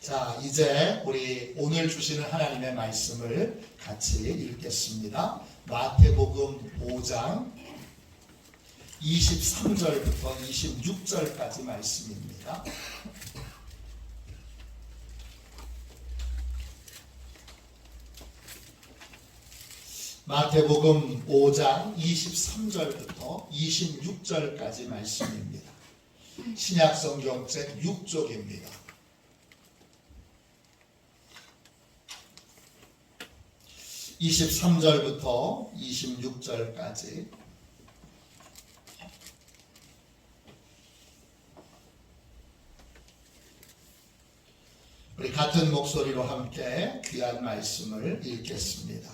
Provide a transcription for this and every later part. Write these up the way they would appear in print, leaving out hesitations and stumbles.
자, 이제 우리 오늘 주시는 하나님의 말씀을 같이 읽겠습니다. 마태복음 5장 23절부터 26절까지 말씀입니다. 마태복음 5장 23절부터 26절까지 말씀입니다. 신약성경책 6쪽입니다. 23절부터 26절까지 우리 같은 목소리로 함께 귀한 말씀을 읽겠습니다.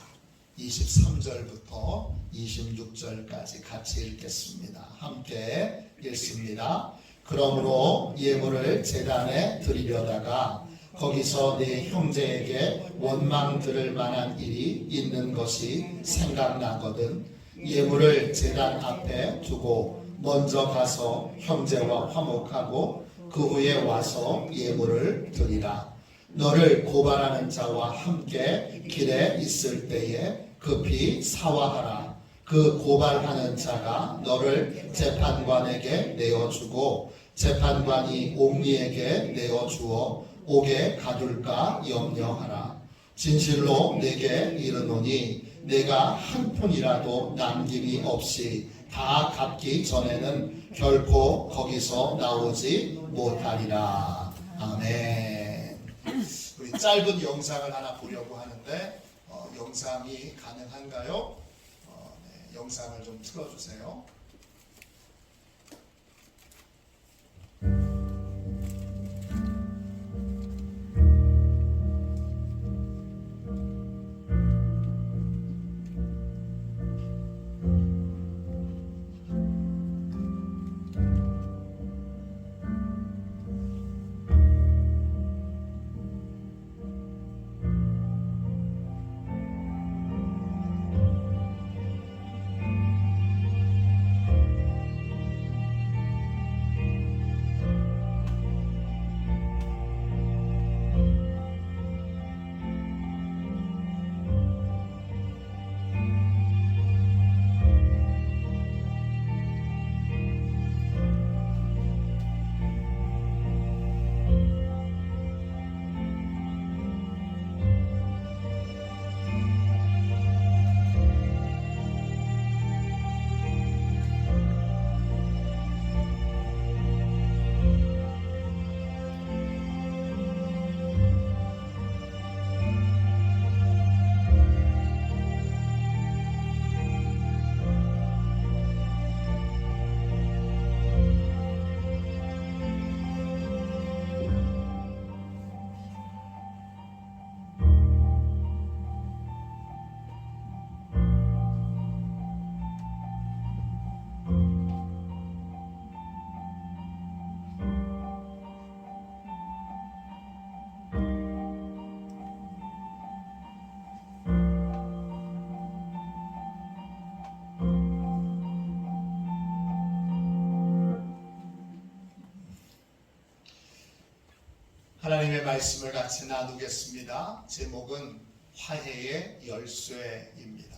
23절부터 26절까지 같이 읽겠습니다. 함께 읽습니다. 그러므로 예물을 제단에 드리려다가 거기서 네 형제에게 원망 들을 만한 일이 있는 것이 생각나거든 예물을 제단 앞에 두고 먼저 가서 형제와 화목하고 그 후에 와서 예물을 드리라. 너를 고발하는 자와 함께 길에 있을 때에 급히 사화하라. 그 고발하는 자가 너를 재판관에게 내어주고 재판관이 옥리에게 내어주어 옥에 가둘까 염려하라. 진실로 내게 이르노니 내가 한 푼이라도 남김이 없이 다 갚기 전에는 결코 거기서 나오지 못하리라. 아멘. 우리 짧은 영상을 하나 보려고 하는데 영상이 가능한가요? 네, 영상을 좀 틀어주세요. 하나님의 말씀을 같이 나누겠습니다. 제목은 화해의 열쇠입니다.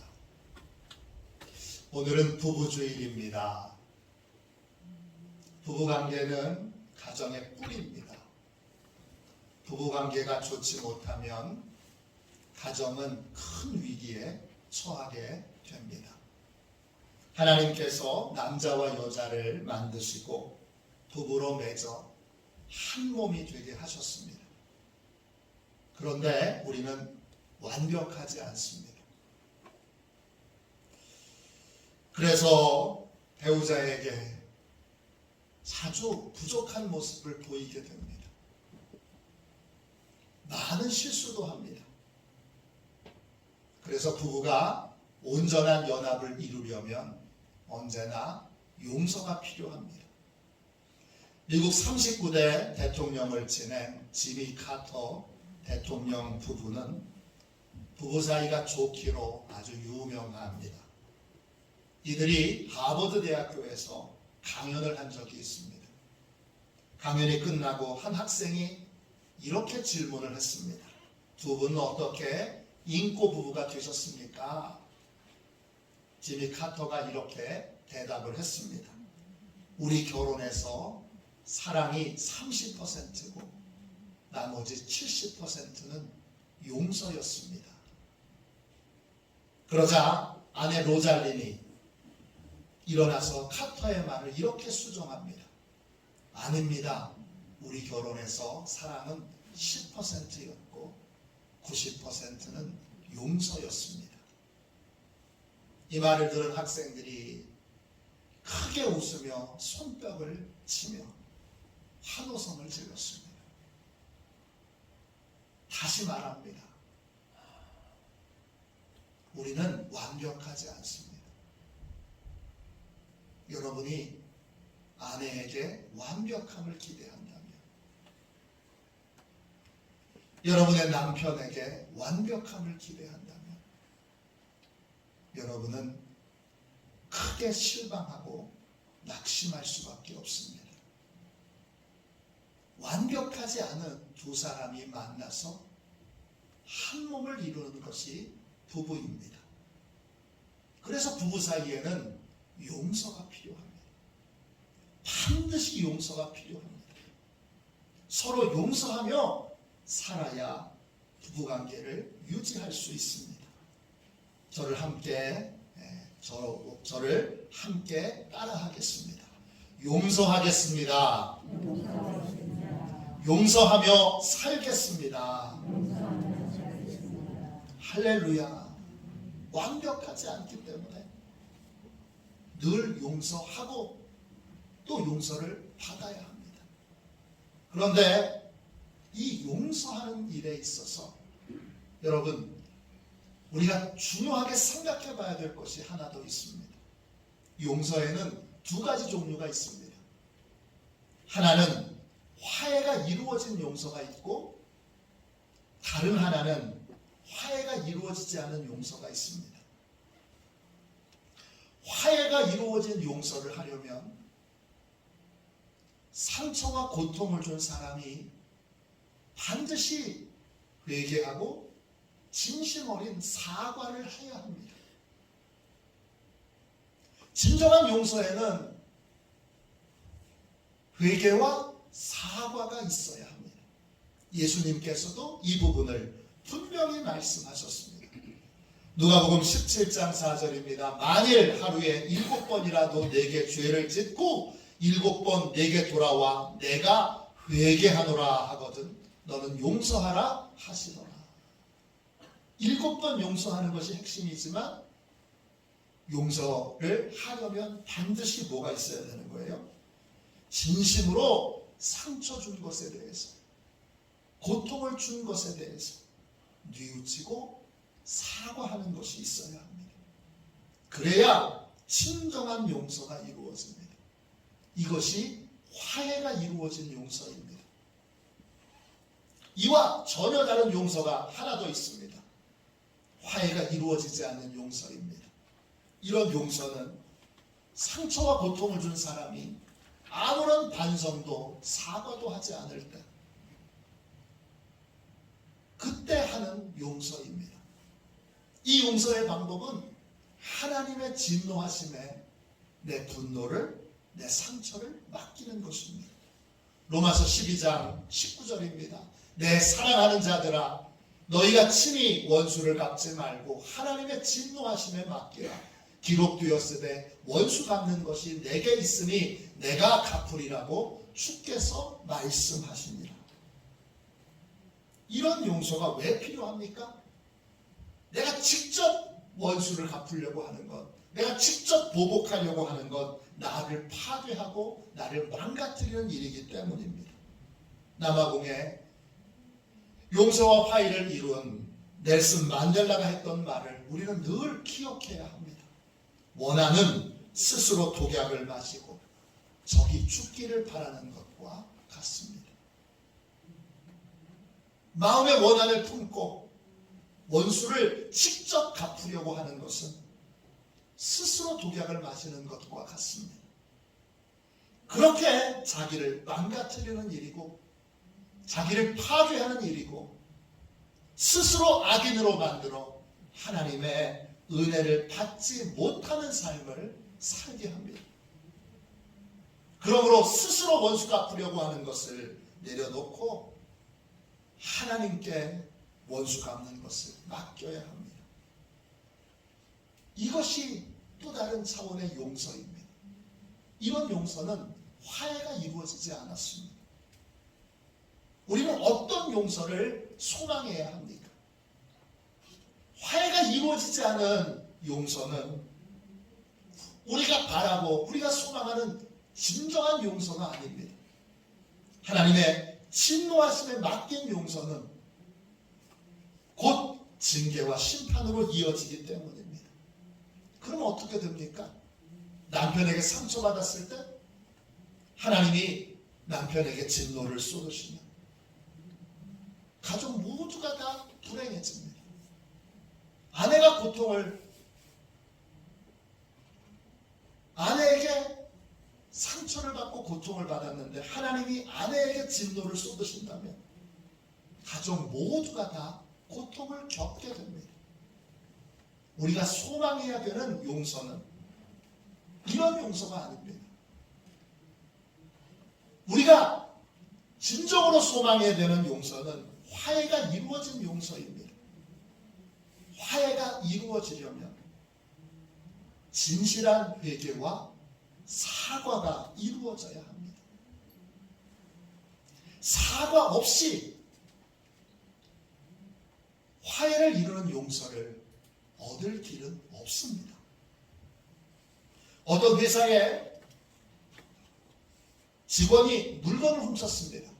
오늘은 부부주일입니다. 부부관계는 가정의 뿌리입니다. 부부관계가 좋지 못하면 가정은 큰 위기에 처하게 됩니다. 하나님께서 남자와 여자를 만드시고 부부로 맺어 한 몸이 되게 하셨습니다. 그런데 우리는 완벽하지 않습니다. 그래서 배우자에게 자주 부족한 모습을 보이게 됩니다. 많은 실수도 합니다. 그래서 부부가 온전한 연합을 이루려면 언제나 용서가 필요합니다. 미국 39대 대통령을 지낸 지미 카터 대통령 부부는 부부 사이가 좋기로 아주 유명합니다. 이들이 하버드 대학교에서 강연을 한 적이 있습니다. 강연이 끝나고 한 학생이 이렇게 질문을 했습니다. 두 분은 어떻게 인고 부부가 되셨습니까? 지미 카터가 이렇게 대답을 했습니다. 우리 결혼해서 사랑이 30%고 나머지 70%는 용서였습니다. 그러자 아내 로잘린이 일어나서 카터의 말을 이렇게 수정합니다. 아닙니다. 우리 결혼해서 사랑은 10%였고 90%는 용서였습니다. 이 말을 들은 학생들이 크게 웃으며 손뼉을 치며 환호성을 질렀습니다. 다시 말합니다. 우리는 완벽하지 않습니다. 여러분이 아내에게 완벽함을 기대한다면, 여러분의 남편에게 완벽함을 기대한다면, 여러분은 크게 실망하고 낙심할 수밖에 없습니다. 완벽하지 않은 두 사람이 만나서 한 몸을 이루는 것이 부부입니다. 그래서 부부 사이에는 용서가 필요합니다. 반드시 용서가 필요합니다. 서로 용서하며 살아야 부부관계를 유지할 수 있습니다. 저를 함께 따라하겠습니다. 용서하겠습니다. 용서하며 살겠습니다. 할렐루야. 완벽하지 않기 때문에 늘 용서하고 또 용서를 받아야 합니다. 그런데 이 용서하는 일에 있어서 여러분, 우리가 중요하게 생각해 봐야 될 것이 하나 더 있습니다. 용서에는 두 가지 종류가 있습니다. 하나는 화해가 이루어진 용서가 있고, 다른 하나는 화해가 이루어지지 않은 용서가 있습니다. 화해가 이루어진 용서를 하려면 상처와 고통을 준 사람이 반드시 회개하고 진심 어린 사과를 해야 합니다. 진정한 용서에는 회개와 사과가 있어야 합니다. 예수님께서도 이 부분을 분명히 말씀하셨습니다. 누가복음 17장 4절입니다. 만일 하루에 7번이라도 내게 죄를 짓고 7번 내게 돌아와 내가 회개하노라 하거든 너는 용서하라 하시더라. 7번 용서하는 것이 핵심이지만 용서를 하려면 반드시 뭐가 있어야 되는 거예요? 진심으로 상처 준 것에 대해서, 고통을 준 것에 대해서 뉘우치고 사과하는 것이 있어야 합니다. 그래야 진정한 용서가 이루어집니다. 이것이 화해가 이루어진 용서입니다. 이와 전혀 다른 용서가 하나 더 있습니다. 화해가 이루어지지 않는 용서입니다. 이런 용서는 상처와 고통을 준 사람이 아무런 반성도 사과도 하지 않을 때 그때 하는 용서입니다. 이 용서의 방법은 하나님의 진노하심에 내 분노를, 내 상처를 맡기는 것입니다. 로마서 12장 19절입니다. 내 사랑하는 자들아 너희가 친히 원수를 갚지 말고 하나님의 진노하심에 맡기라. 기록되었으되 원수 갚는 것이 내게 있으니 내가 갚으리라고 주께서 말씀하시니라. 이런 용서가 왜 필요합니까? 내가 직접 원수를 갚으려고 하는 것, 내가 직접 보복하려고 하는 것, 나를 파괴하고 나를 망가뜨리는 일이기 때문입니다. 남아공에 용서와 화해를 이룬 넬슨 만델라가 했던 말을 우리는 늘 기억해야 합니다. 원한은 스스로 독약을 마시고 적이 죽기를 바라는 것과 같습니다. 마음의 원한을 품고 원수를 직접 갚으려고 하는 것은 스스로 독약을 마시는 것과 같습니다. 그렇게 자기를 망가뜨리는 일이고 자기를 파괴하는 일이고 스스로 악인으로 만들어 하나님의 은혜를 받지 못하는 삶을 살게 합니다. 그러므로 스스로 원수 갚으려고 하는 것을 내려놓고 하나님께 원수 갚는 것을 맡겨야 합니다. 이것이 또 다른 차원의 용서입니다. 이런 용서는 화해가 이루어지지 않았습니다. 우리는 어떤 용서를 소망해야 합니까? 화해가 이루어지지 않은 용서는 우리가 바라고 우리가 소망하는 진정한 용서가 아닙니다. 하나님의 진노하심에 맡긴 용서는 곧 징계와 심판으로 이어지기 때문입니다. 그럼 어떻게 됩니까? 남편에게 상처받았을 때 하나님이 남편에게 진노를 쏟으시면 가족 모두가 다 불행해집니다. 아내가 아내에게 상처를 받고 고통을 받았는데 하나님이 아내에게 진노를 쏟으신다면 가족 모두가 다 고통을 겪게 됩니다. 우리가 소망해야 되는 용서는 이런 용서가 아닙니다. 우리가 진정으로 소망해야 되는 용서는 화해가 이루어진 용서입니다. 화해가 이루어지려면 진실한 회개와 사과가 이루어져야 합니다. 사과 없이 화해를 이루는 용서를 얻을 길은 없습니다. 어떤 회사에 직원이 물건을 훔쳤습니다.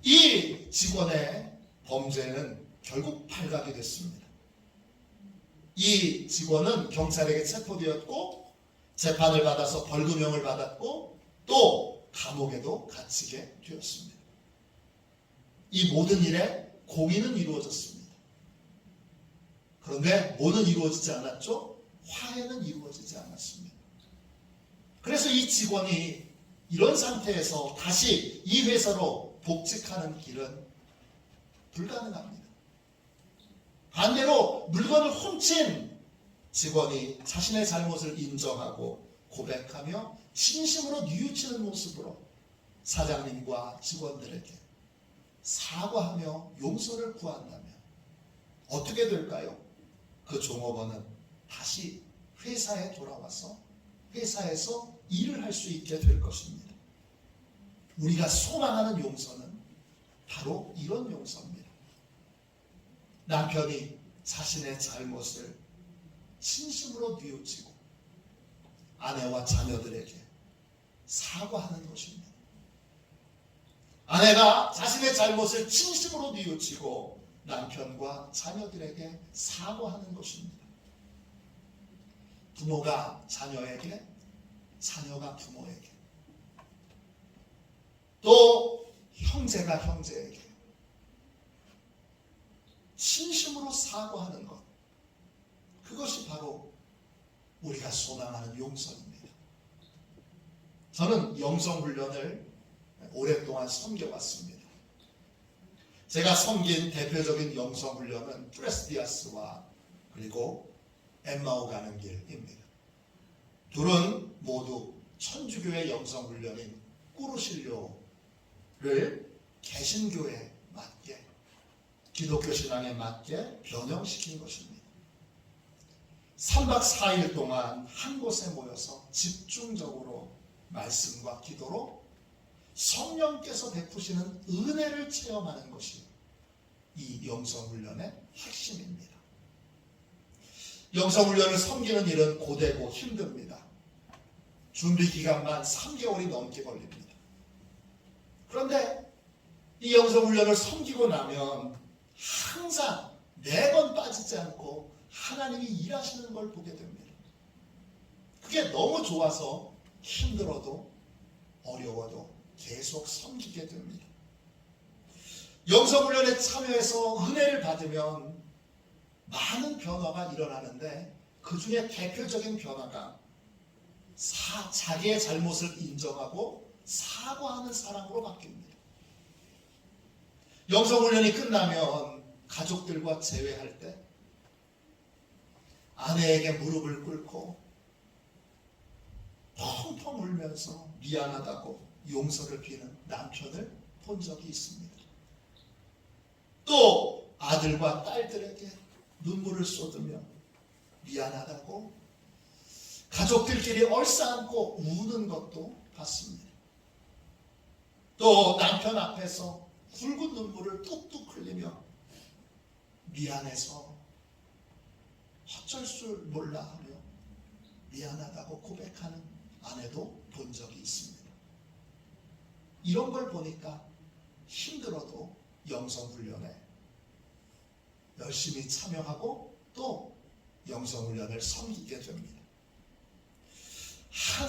이 직원의 범죄는 결국 발각이 됐습니다. 이 직원은 경찰에게 체포되었고 재판을 받아서 벌금형을 받았고 또 감옥에도 갇히게 되었습니다. 이 모든 일에 공의는 이루어졌습니다. 그런데 뭐는 이루어지지 않았죠? 화해는 이루어지지 않았습니다. 그래서 이 직원이 이런 상태에서 다시 이 회사로 복직하는 길은 불가능합니다. 반대로 물건을 훔친 직원이 자신의 잘못을 인정하고 고백하며 진심으로 뉘우치는 모습으로 사장님과 직원들에게 사과하며 용서를 구한다면 어떻게 될까요? 그 종업원은 다시 회사에 돌아와서 회사에서 일을 할 수 있게 될 것입니다. 우리가 소망하는 용서는 바로 이런 용서입니다. 남편이 자신의 잘못을 진심으로 뉘우치고 아내와 자녀들에게 사과하는 것입니다. 아내가 자신의 잘못을 진심으로 뉘우치고 남편과 자녀들에게 사과하는 것입니다. 부모가 자녀에게, 자녀가 부모에게, 또 형제가 형제에게 진심으로 사과하는 것, 그것이 바로 우리가 소망하는 용서입니다. 저는 영성훈련을 오랫동안 섬겨왔습니다. 제가 섬긴 대표적인 영성훈련은 프레스디아스와 그리고 엠마오 가는 길입니다. 둘은 모두 천주교의 영성훈련인 꾸르실료를 개신교에 맞게, 기독교 신앙에 맞게 변형시킨 것입니다. 3박 4일 동안 한 곳에 모여서 집중적으로 말씀과 기도로 성령께서 베푸시는 은혜를 체험하는 것이 이 영성훈련의 핵심입니다. 영성훈련을 섬기는 일은 고되고 힘듭니다. 준비 기간만 3개월이 넘게 걸립니다. 그런데 이 영성훈련을 섬기고 나면 항상 매번 빠지지 않고 하나님이 일하시는 걸 보게 됩니다. 그게 너무 좋아서 힘들어도 어려워도 계속 섬기게 됩니다. 영성훈련에 참여해서 은혜를 받으면 많은 변화가 일어나는데 그 중에 대표적인 변화가 자기의 잘못을 인정하고 사과하는 사람으로 바뀝니다. 영성훈련이 끝나면 가족들과 재회할 때 아내에게 무릎을 꿇고 펑펑 울면서 미안하다고 용서를 비는 남편을 본 적이 있습니다. 또 아들과 딸들에게 눈물을 쏟으며 미안하다고 가족들끼리 얼싸안고 우는 것도 봤습니다. 또 남편 앞에서 굵은 눈물을 뚝뚝 흘리며 미안해서 어쩔 줄 몰라 하며 미안하다고 고백하는 아내도 본 적이 있습니다. 이런 걸 보니까 힘들어도 영성훈련에 열심히 참여하고 또 영성훈련을 섬기게 됩니다.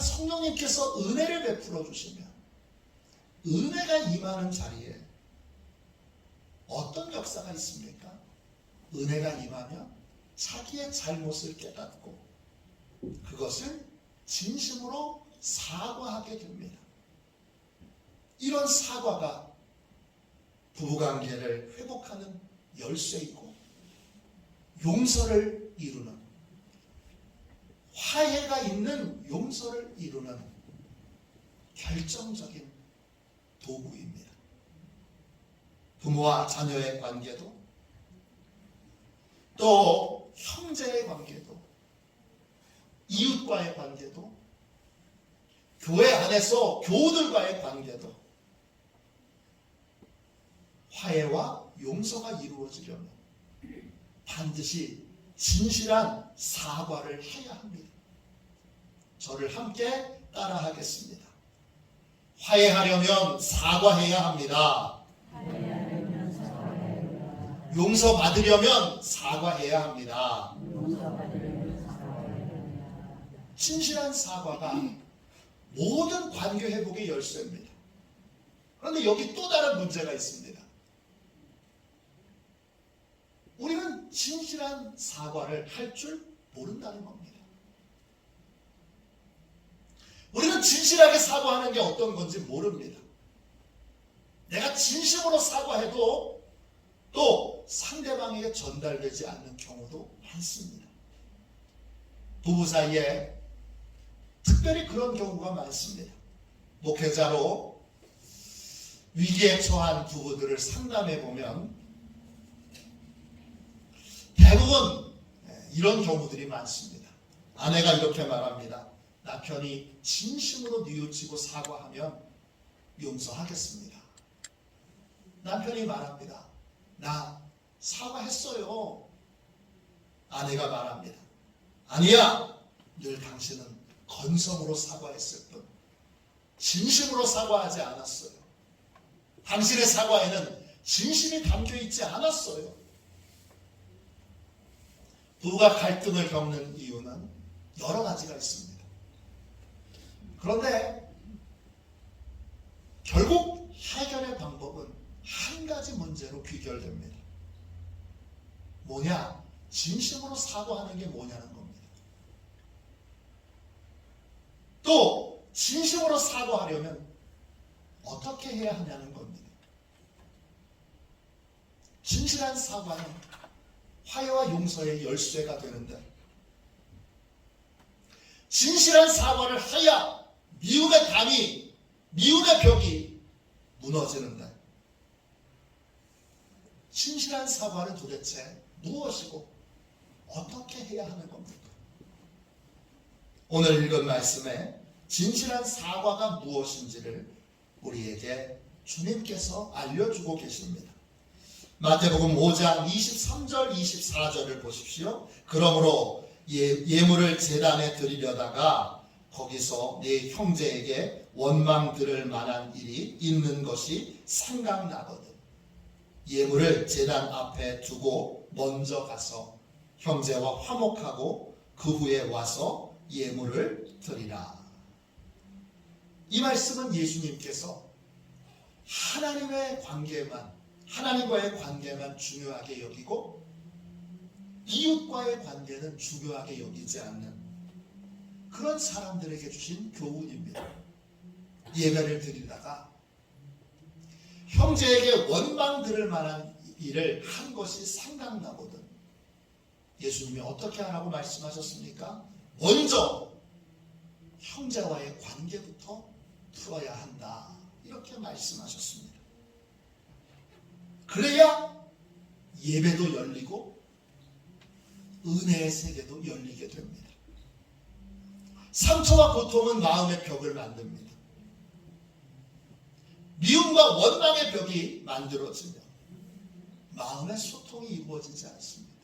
성령님께서 은혜를 베풀어 주시면 은혜가 임하는 자리에 어떤 역사가 있습니까? 은혜가 임하면 자기의 잘못을 깨닫고 그것을 진심으로 사과하게 됩니다. 이런 사과가 부부관계를 회복하는 열쇠이고 용서를 이루는, 화해가 있는 용서를 이루는 결정적인 도구입니다. 부모와 자녀의 관계도 또 형제의 관계도 이웃과의 관계도 교회 안에서 교우들과의 관계도 화해와 용서가 이루어지려면 반드시 진실한 사과를 해야 합니다. 저를 함께 따라하겠습니다. 화해하려면 사과해야 합니다. 용서받으려면 사과해야 합니다. 진실한 사과가 모든 관계 회복의 열쇠입니다. 그런데 여기 또 다른 문제가 있습니다. 우리는 진실한 사과를 할 줄 모른다는 겁니다. 우리는 진실하게 사과하는 게 어떤 건지 모릅니다. 내가 진심으로 사과해도 또 상대방에게 전달되지 않는 경우도 많습니다. 부부 사이에 특별히 그런 경우가 많습니다. 목회자로 위기에 처한 부부들을 상담해 보면 대부분 이런 경우들이 많습니다. 아내가 이렇게 말합니다. 남편이 진심으로 뉘우치고 사과하면 용서하겠습니다. 남편이 말합니다. 나 사과했어요. 아내가 말합니다. 아니야. 늘 당신은 건성으로 사과했을 뿐 진심으로 사과하지 않았어요. 당신의 사과에는 진심이 담겨있지 않았어요. 부부가 갈등을 겪는 이유는 여러 가지가 있습니다. 그런데 결국 해결의 방법은 한 가지 문제로 귀결됩니다. 뭐냐? 진심으로 사과하는 게 뭐냐는 겁니다. 또 진심으로 사과하려면 어떻게 해야 하냐는 겁니다. 진실한 사과는 화해와 용서의 열쇠가 되는데 진실한 사과를 해야 미움의 담이, 미움의 벽이 무너지는데 진실한 사과는 도대체 무엇이고 어떻게 해야 하는 겁니까? 오늘 읽은 말씀에 진실한 사과가 무엇인지를 우리에게 주님께서 알려주고 계십니다. 마태복음 5장 23절 24절을 보십시오. 그러므로 예물을 제단에 드리려다가 거기서 네 형제에게 원망 들을 만한 일이 있는 것이 생각나거든 예물을 제단 앞에 두고 먼저 가서 형제와 화목하고 그 후에 와서 예물을 드리라. 이 말씀은 예수님께서 하나님과의 관계만 중요하게 여기고 이웃과의 관계는 중요하게 여기지 않는 그런 사람들에게 주신 교훈입니다. 예배를 드리다가 형제에게 원망 들을 만한 일을 한 것이 생각나거든. 예수님이 어떻게 하라고 말씀하셨습니까? 먼저 형제와의 관계부터 풀어야 한다. 이렇게 말씀하셨습니다. 그래야 예배도 열리고 은혜의 세계도 열리게 됩니다. 상처와 고통은 마음의 벽을 만듭니다. 미움과 원망의 벽이 만들어지면 마음의 소통이 이루어지지 않습니다.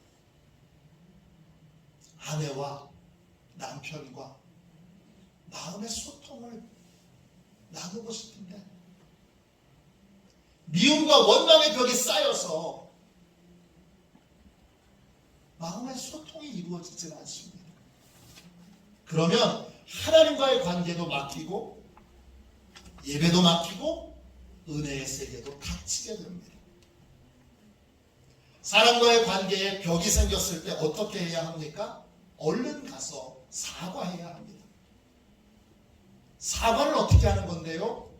아내와 남편과 마음의 소통을 나누고 싶은데 미움과 원망의 벽이 쌓여서 마음의 소통이 이루어지지 않습니다. 그러면 하나님과의 관계도 막히고 예배도 막히고 은혜의 세계도 닫히게 됩니다. 사람과의 관계에 벽이 생겼을 때 어떻게 해야 합니까? 얼른 가서 사과해야 합니다. 사과를 어떻게 하는 건데요?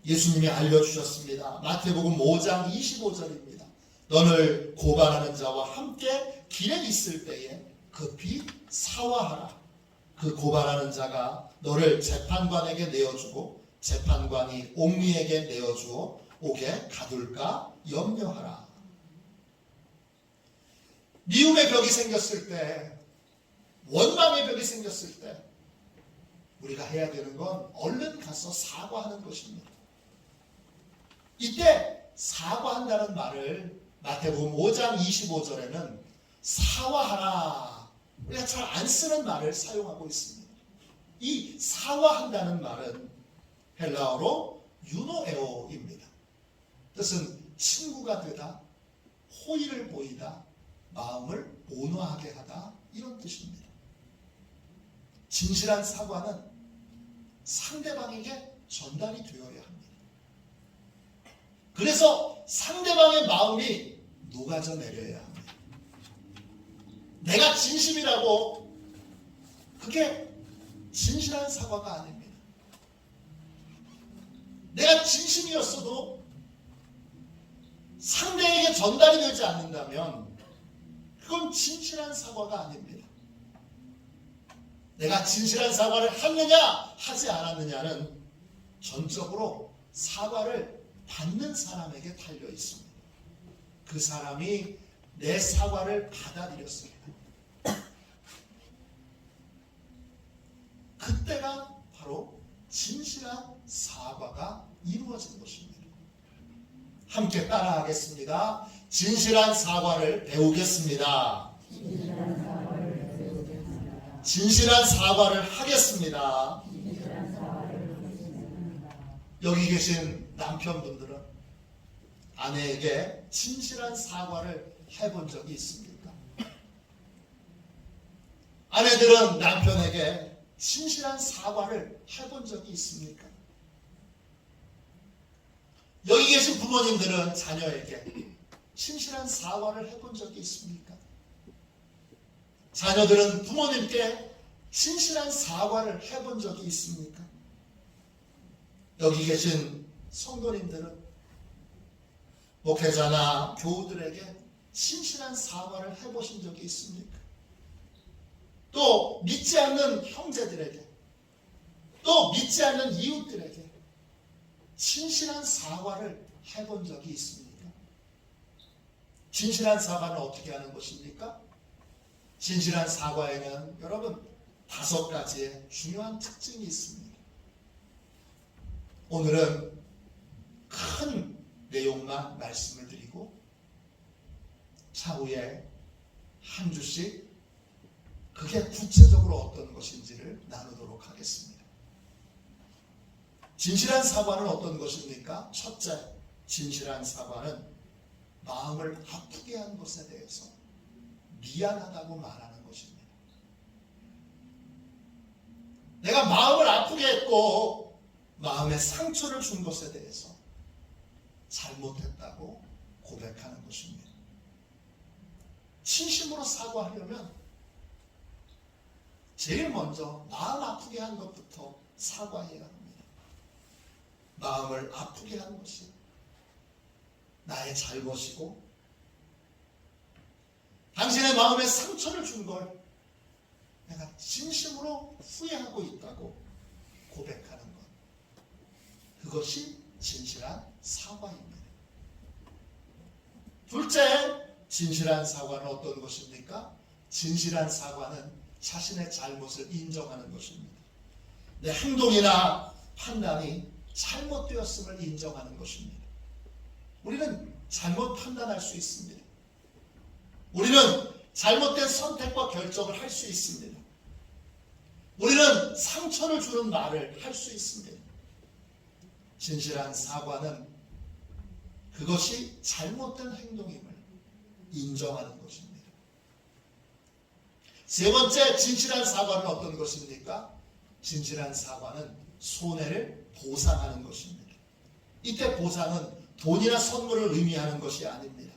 예수님이 알려주셨습니다. 마태복음 5장 25절입니다. 너를 고발하는 자와 함께 길에 있을 때에 급히 사과하라. 그 고발하는 자가 너를 재판관에게 내어주고 재판관이 옥리에게 내어주어 옥에 가둘까 염려하라. 미움의 벽이 생겼을 때, 원망의 벽이 생겼을 때 우리가 해야 되는 건 얼른 가서 사과하는 것입니다. 이때 사과한다는 말을 마태복음 5장 25절에는 사과하라, 우리가 잘 안 쓰는 말을 사용하고 있습니다. 이 사과한다는 말은 헬라어로 유노에오입니다. 뜻은 친구가 되다, 호의를 보이다, 마음을 온화하게 하다, 이런 뜻입니다. 진실한 사과는 상대방에게 전달이 되어야 합니다. 그래서 상대방의 마음이 녹아져 내려야 합니다. 내가 진심이라고 그게 진실한 사과가 아닙니다. 내가 진심이었어도 상대에게 전달이 되지 않는다면 그건 진실한 사과가 아닙니다. 내가 진실한 사과를 했느냐 하지 않았느냐는 전적으로 사과를 받는 사람에게 달려 있습니다. 그 사람이 내 사과를 받아들였습니다. 그때가 바로 진실한 사과가 이루어진 것입니다. 함께 따라하겠습니다. 진실한 사과를 배우겠습니다. 진실한 사과를 하겠습니다. 여기 계신 남편분들은 아내에게 진실한 사과를 해본 적이 있습니까? 아내들은 남편에게 진실한 사과를 해본 적이 있습니까? 여기 계신 부모님들은 자녀에게 진실한 사과를 해본 적이 있습니까? 자녀들은 부모님께 진실한 사과를 해본 적이 있습니까? 여기 계신 성도님들은 목회자나 교우들에게 진실한 사과를 해보신 적이 있습니까? 또 믿지 않는 형제들에게, 또 믿지 않는 이웃들에게 진실한 사과를 해본 적이 있습니까? 진실한 사과는 어떻게 하는 것입니까? 진실한 사과에는 여러분 5가지의 중요한 특징이 있습니다. 오늘은 큰 내용만 말씀을 드리고 차후에 한 주씩 그게 구체적으로 어떤 것인지를 나누도록 하겠습니다. 진실한 사과는 어떤 것입니까? 첫째, 진실한 사과는 마음을 아프게 한 것에 대해서 미안하다고 말하는 것입니다. 내가 마음을 아프게 했고 마음에 상처를 준 것에 대해서 잘못했다고 고백하는 것입니다. 진심으로 사과하려면 제일 먼저 마음 아프게 한 것부터 사과해야 합니다. 마음을 아프게 한 것이 나의 잘못이고 당신의 마음에 상처를 준 걸 내가 진심으로 후회하고 있다고 고백하는 것. 그것이 진실한 사과입니다. 둘째, 진실한 사과는 어떤 것입니까? 진실한 사과는 자신의 잘못을 인정하는 것입니다. 내 행동이나 판단이 잘못되었음을 인정하는 것입니다. 우리는 잘못 판단할 수 있습니다. 우리는 잘못된 선택과 결정을 할 수 있습니다. 우리는 상처를 주는 말을 할 수 있습니다. 진실한 사과는 그것이 잘못된 행동임을 인정하는 것입니다. 세 번째, 진실한 사과는 어떤 것입니까? 진실한 사과는 손해를 보상하는 것입니다. 이때 보상은 돈이나 선물을 의미하는 것이 아닙니다.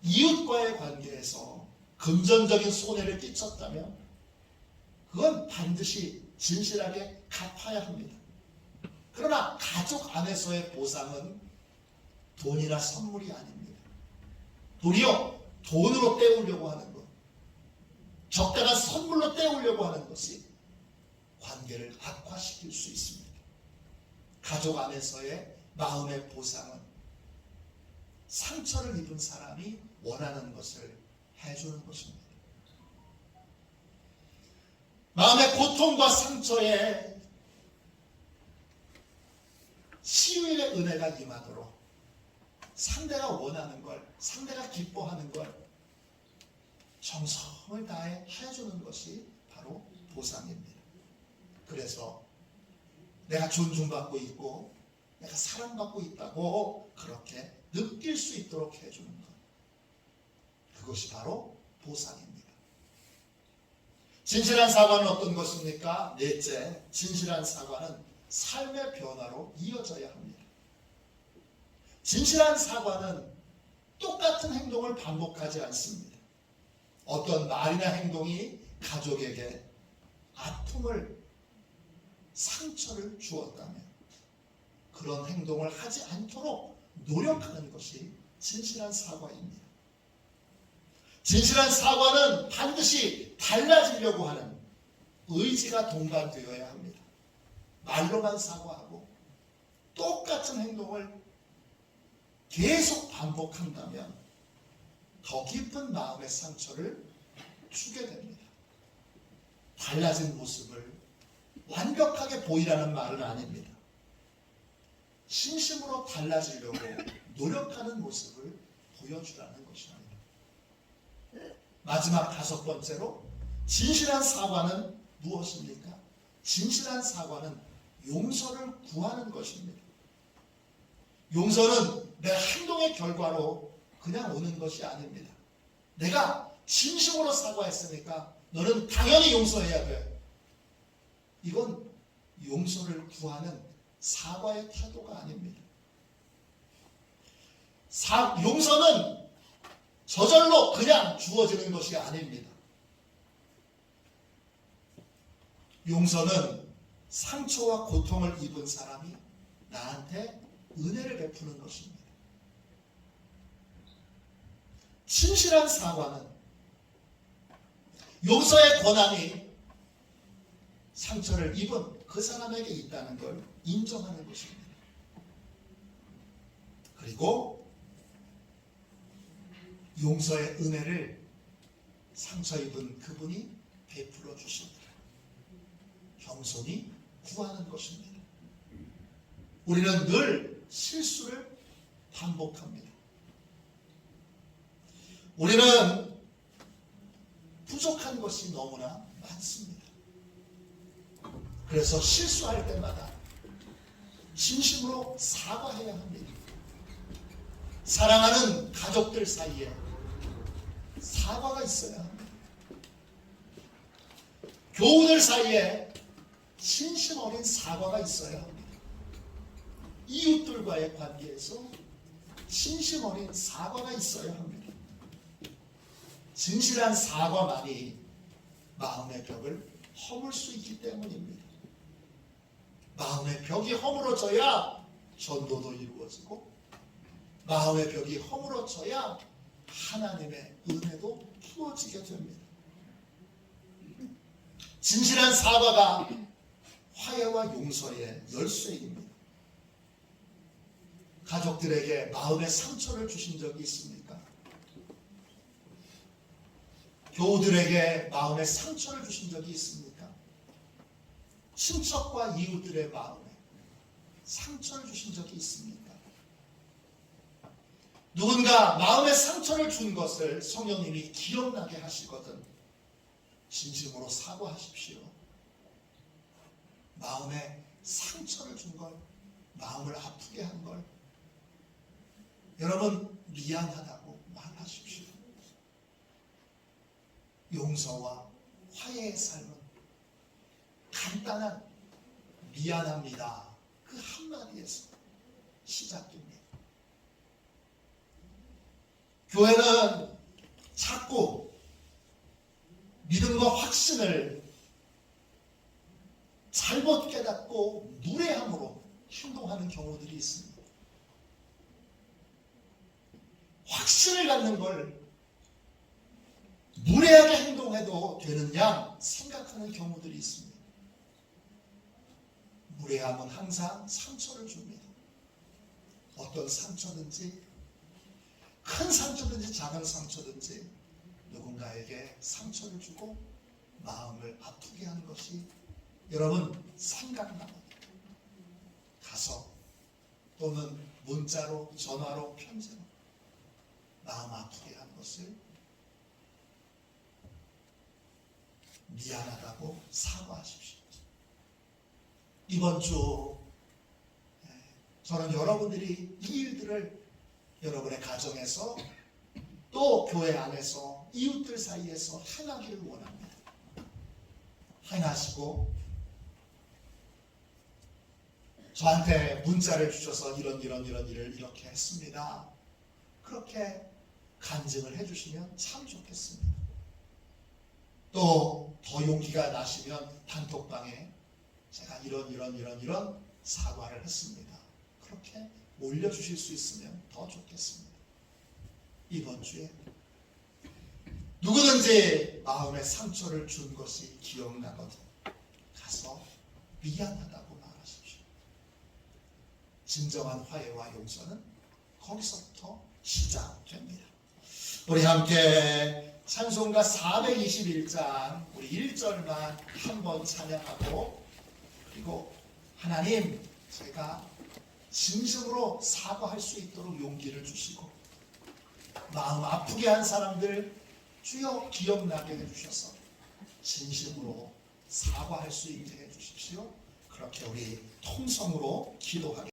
이웃과의 관계에서 금전적인 손해를 끼쳤다면 그건 반드시 진실하게 갚아야 합니다. 그러나 가족 안에서의 보상은 돈이나 선물이 아닙니다. 도리어 돈으로 때우려고 하는 것, 적당한 선물로 때우려고 하는 것이 관계를 악화시킬 수 있습니다. 가족 안에서의 마음의 보상은 상처를 입은 사람이 원하는 것을 해주는 것입니다. 마음의 고통과 상처에 치유의 은혜가 임하도록 상대가 원하는 걸, 상대가 기뻐하는 걸 정성을 다해 해주는 것이 바로 보상입니다. 그래서 내가 존중받고 있고 내가 사랑받고 있다고 그렇게 느낄 수 있도록 해주는 것, 그것이 바로 보상입니다. 진실한 사과는 어떤 것입니까? 넷째, 진실한 사과는 삶의 변화로 이어져야 합니다. 진실한 사과는 똑같은 행동을 반복하지 않습니다. 어떤 말이나 행동이 가족에게 아픔을, 상처를 주었다면 그런 행동을 하지 않도록 노력하는 것이 진실한 사과입니다. 진실한 사과는 반드시 달라지려고 하는 의지가 동반되어야 합니다. 말로만 사과하고 똑같은 행동을 계속 반복한다면 더 깊은 마음의 상처를 주게 됩니다. 달라진 모습을 완벽하게 보이라는 말은 아닙니다. 진심으로 달라지려고 노력하는 모습을 보여주라는 것입니다. 마지막 다섯 번째로, 진실한 사과는 무엇입니까? 진실한 사과는 용서를 구하는 것입니다. 용서는 내 행동의 결과로 그냥 오는 것이 아닙니다. 내가 진심으로 사과했으니까 너는 당연히 용서해야 돼. 이건 용서를 구하는 사과의 태도가 아닙니다. 용서는 저절로 그냥 주어지는 것이 아닙니다. 용서는 상처와 고통을 입은 사람이 나한테 은혜를 베푸는 것입니다. 진실한 사과는 용서의 권한이 상처를 입은 그 사람에게 있다는 걸 인정하는 것입니다. 그리고 용서의 은혜를 상처 입은 그분이 베풀어 주시더라 겸손히 구하는 것입니다. 우리는 늘 실수를 반복합니다. 우리는 부족한 것이 너무나 많습니다. 그래서 실수할 때마다 진심으로 사과해야 합니다. 사랑하는 가족들 사이에 사과가 있어야 합니다. 교우들 사이에 진심 어린 사과가 있어야 합니다. 이웃들과의 관계에서 진심 어린 사과가 있어야 합니다. 진실한 사과만이 마음의 벽을 허물 수 있기 때문입니다. 마음의 벽이 허물어져야 전도도 이루어지고 마음의 벽이 허물어져야 하나님의 은혜도 부어지게 됩니다. 진실한 사과가 화해와 용서의 열쇠입니다. 가족들에게 마음의 상처를 주신 적이 있습니까? 교우들에게 마음의 상처를 주신 적이 있습니까? 친척과 이웃들의 마음에 상처를 주신 적이 있습니까? 누군가 마음의 상처를 준 것을 성령님이 기억나게 하시거든 진심으로 사과하십시오. 마음에 상처를 준 걸, 마음을 아프게 한 걸 여러분 미안하다고 말하십시오. 용서와 화해의 삶은 간단한 미안합니다. 그 한마디에서 시작됩니다. 교회는 자꾸 믿음과 확신을 잘못 깨닫고 무례함으로 행동하는 경우들이 있습니다. 확신을 갖는 걸 무례하게 행동해도 되는 양 생각하는 경우들이 있습니다. 무례함은 항상 상처를 줍니다. 어떤 상처든지 큰 상처든지 작은 상처든지 누군가에게 상처를 주고 마음을 아프게 하는 것이 여러분 생각나면 가서 또는 문자로 전화로 편지로 마음 아프게 한 것을 미안하다고 사과하십시오. 이번 주 저는 여러분들이 이 일들을 여러분의 가정에서 또 교회 안에서 이웃들 사이에서 행하기를 원합니다. 행하시고 저한테 문자를 주셔서 이런 일을 이렇게 했습니다. 그렇게 간증을 해주시면 참 좋겠습니다. 또 더 용기가 나시면 단톡방에 제가 이런 사과를 했습니다. 그렇게 올려주실 수 있으면 더 좋겠습니다. 이번 주에 누구든지 마음에 상처를 준 것이 기억나거든 가서 미안하다고 말하십시오. 진정한 화해와 용서는 거기서부터 시작됩니다. 우리 함께 찬송가 421장 우리 1절만 한번 찬양하고 그리고 하나님 제가 진심으로 사과할 수 있도록 용기를 주시고 마음 아프게 한 사람들 주여 기억나게 해주셔서 진심으로 사과할 수 있게 해주십시오. 그렇게 우리 통성으로 기도하겠습니다.